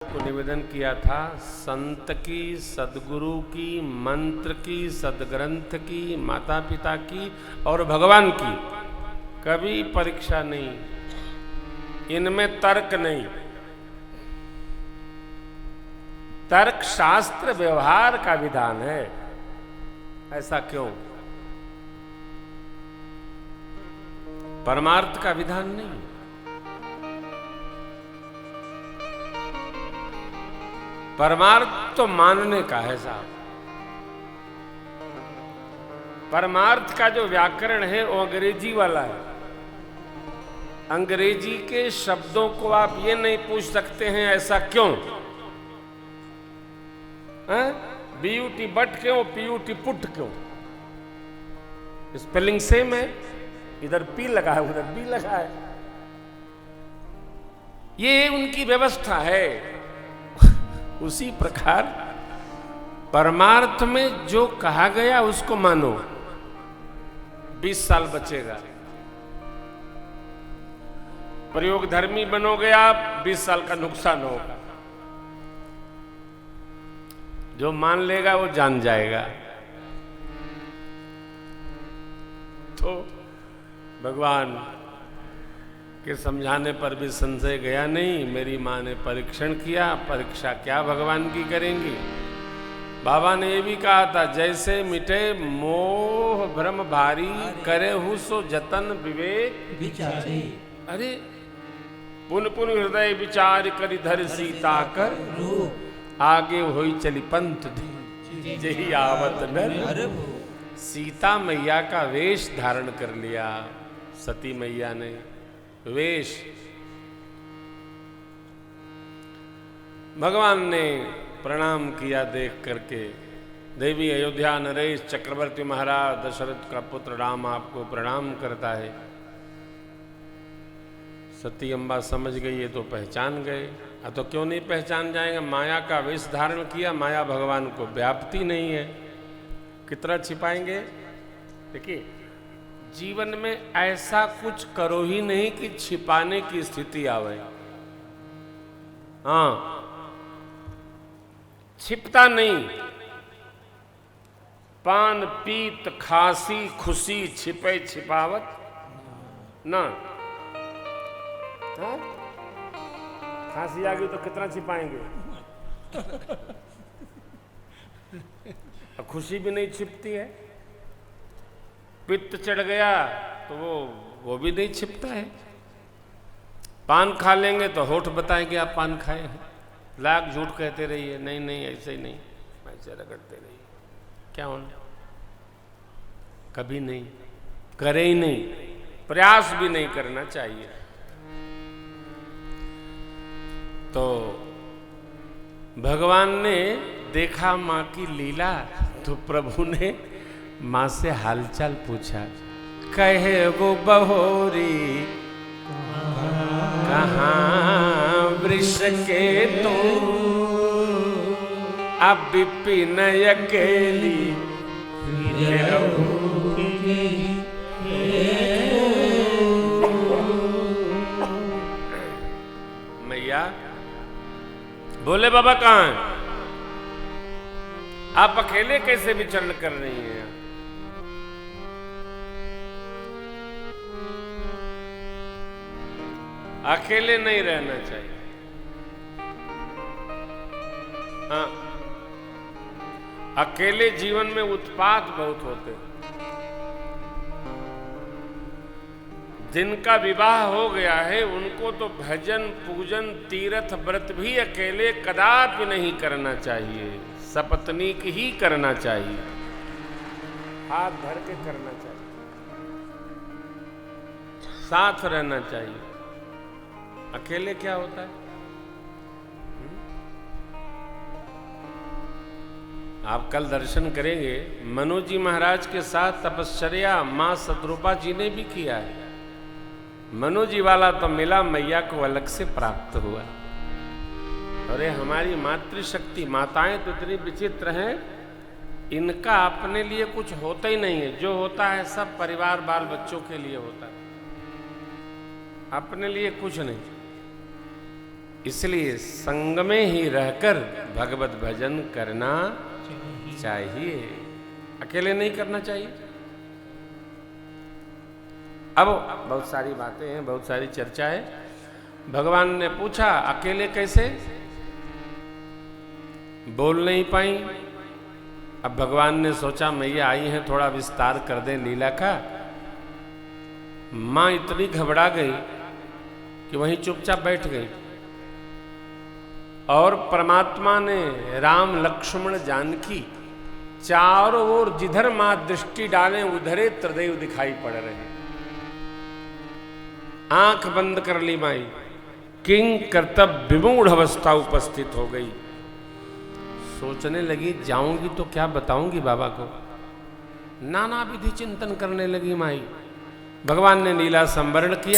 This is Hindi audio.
को निवेदन किया था, संत की, सदगुरु की, मंत्र की, सदग्रंथ की, माता पिता की और भगवान की कभी परीक्षा नहीं, इनमें तर्क नहीं। तर्क शास्त्र व्यवहार का विधान है। ऐसा क्यों? परमार्थ का विधान नहीं। परमार्थ तो मानने का है साहब। परमार्थ का जो व्याकरण है वो अंग्रेजी वाला है। अंग्रेजी के शब्दों को आप ये नहीं पूछ सकते हैं ऐसा क्यों, बीयूटी बट क्यों, पीयूटी पुट क्यों। स्पेलिंग सेम है, इधर पी लगा है उधर बी लगा है। ये उनकी व्यवस्था है। उसी प्रकार परमार्थ में जो कहा गया उसको मानो, 20 साल बचेगा। प्रयोग धर्मी बनोगे आप, 20 साल का नुकसान होगा। जो मान लेगा वो जान जाएगा। तो भगवान के समझाने पर भी संशय गया नहीं। मेरी माँ ने परीक्षण किया, परीक्षा क्या भगवान की करेंगी। बाबा ने ये भी कहा था, जैसे मिटे मोह भ्रम भारी, करे हु सो जतन विवेक विचारे। अरे पुन पुन हृदय विचार करि धर सीता कर, आगे होई चली पंथ जही आवत नर। सीता मैया का वेश धारण कर लिया सती मैया ने। वेश भगवान ने प्रणाम किया देख करके। देवी अयोध्या नरेश चक्रवर्ती महाराज दशरथ का पुत्र राम आपको प्रणाम करता है। सती अम्बा समझ गई, ये तो पहचान गए। तो क्यों नहीं पहचान जाएंगे? माया का वेश धारण किया, माया भगवान को व्याप्ति नहीं है, कितना छिपाएंगे। देखिए, जीवन में ऐसा कुछ करो ही नहीं कि छिपाने की स्थिति आवे। हाँ, छिपता नहीं। पान पीत खांसी खुशी छिपे छिपावत ना। हाँ? खांसी आ गई तो कितना छिपाएंगे। खुशी भी नहीं छिपती है। पित्त चढ़ गया तो वो भी नहीं छिपता है। पान खा लेंगे तो होठ बताएंगे आप पान खाए हैं। लाख झूठ कहते रहिए, नहीं नहीं ऐसे ही नहीं, ऐसे रगड़ते रहिए, क्या होना। कभी नहीं, करे ही नहीं, प्रयास भी नहीं करना चाहिए। तो भगवान ने देखा मां की लीला, तो प्रभु ने मां से हालचाल पूछा। कहे वो बहोरी कहाँ वृष के तो, अब विपिन अकेली मैया बोले बाबा कहाँ हैं? आप अकेले कैसे विचरण कर रही हैं? अकेले नहीं रहना चाहिए। हाँ, अकेले जीवन में उत्पात बहुत होते हैं। जिनका विवाह हो गया है उनको तो भजन पूजन तीर्थ व्रत भी अकेले कदापि नहीं करना चाहिए, सपत्नीक ही करना चाहिए, हाथ धर के करना चाहिए, साथ रहना चाहिए। अकेले क्या होता है? आप कल दर्शन करेंगे, मनोज जी महाराज के साथ तपश्चर्या मां सतरूपा जी ने भी किया है। मनोज जी वाला तो मिला, मैया को अलग से प्राप्त हुआ। अरे हमारी मातृशक्ति, माताएं तो इतनी विचित्र हैं, इनका अपने लिए कुछ होता ही नहीं है। जो होता है सब परिवार बाल बच्चों के लिए होता है, अपने लिए कुछ नहीं। इसलिए संग में ही रहकर भगवत भजन करना चाहिए, अकेले नहीं करना चाहिए। अब बहुत सारी बातें हैं, बहुत सारी चर्चा है। भगवान ने पूछा अकेले कैसे, बोल नहीं पाई। अब भगवान ने सोचा मैया आई हैं, थोड़ा विस्तार कर दें लीला का। मां इतनी घबरा गई कि वहीं चुपचाप बैठ गई, और परमात्मा ने राम लक्ष्मण जानकी चारों ओर जिधर मां दृष्टि डालें उधरे त्रिदेव दिखाई पड़ रहे हैं। आंख बंद कर ली माई, किंग कर्तव्य विमूढ़ अवस्था उपस्थित हो गई। सोचने लगी जाऊंगी तो क्या बताऊंगी बाबा को, नाना विधि चिंतन करने लगी माई। भगवान ने लीला संवरण किया।